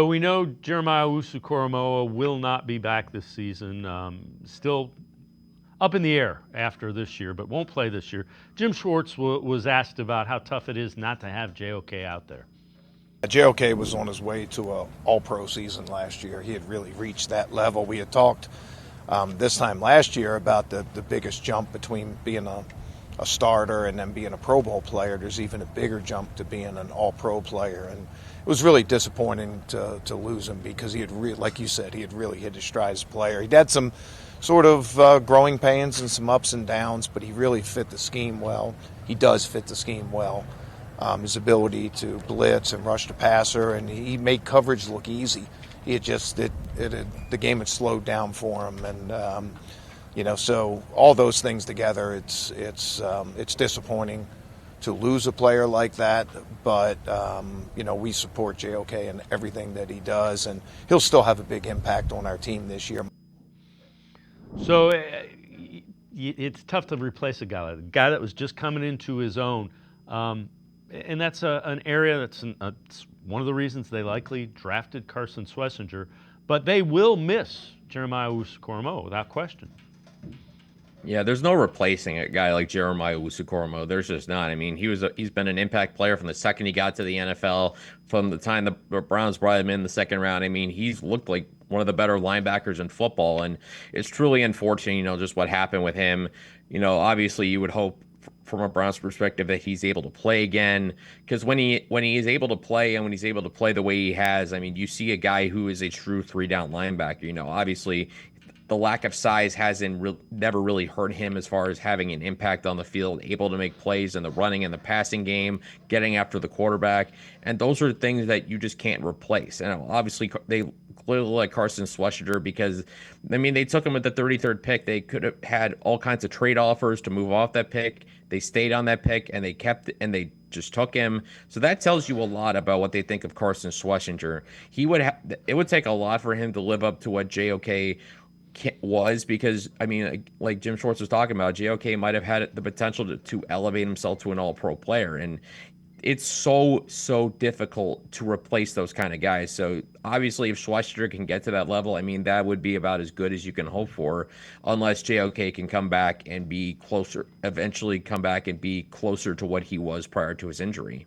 So we know Jeremiah Owusu-Koramoah will not be back this season. Still up in the air after this year, but won't play this year. Jim Schwartz was asked about how tough it is not to have JOK out there. JOK was on his way to an all-pro season last year. He had really reached that level. We had talked this time last year about the biggest jump between being a starter and then being a Pro Bowl player. There's even a bigger jump to being an all-pro player. And it was really disappointing to lose him because he had, like you said, he had really hit his stride as a player. He'd had some sort of growing pains and some ups and downs, but he really fit the scheme well. He does fit the scheme well. His ability to blitz and rush the passer, and he made coverage look easy. He had just the game had slowed down for him, and so all those things together, it's disappointing to lose a player like that. But we support JOK and everything that he does, and he'll still have a big impact on our team this year. So it's tough to replace a guy that was just coming into his own. And that's an area that's one of the reasons they likely drafted Carson Schlesinger. But they will miss Jeremiah Owusu-Koramoah without question. Yeah, there's no replacing a guy like Jeremiah Owusu-Koramoah. There's just not. I mean, he's been an impact player from the second he got to the NFL, from the time the Browns brought him in the second round. I mean, he's looked like one of the better linebackers in football, and it's truly unfortunate, just what happened with him. Obviously you would hope from a Browns perspective that he's able to play again, because when he is able to play and when he's able to play the way he has, I mean, you see a guy who is a true 3-down linebacker. Obviously the lack of size never really hurt him as far as having an impact on the field, able to make plays in the running and the passing game, getting after the quarterback. And those are things that you just can't replace. And obviously they clearly like Carson Schlesinger because, I mean, they took him at the 33rd pick. They could have had all kinds of trade offers to move off that pick. They stayed on that pick and they just took him. So that tells you a lot about what they think of Carson Schlesinger. It would take a lot for him to live up to what JOK was, because I mean, like Jim Schwartz was talking about, JOK might have had the potential to elevate himself to an all-pro player, and it's so difficult to replace those kind of guys. So obviously if Schlesinger can get to that level, I mean, that would be about as good as you can hope for, unless JOK can come back and be closer to what he was prior to his injury.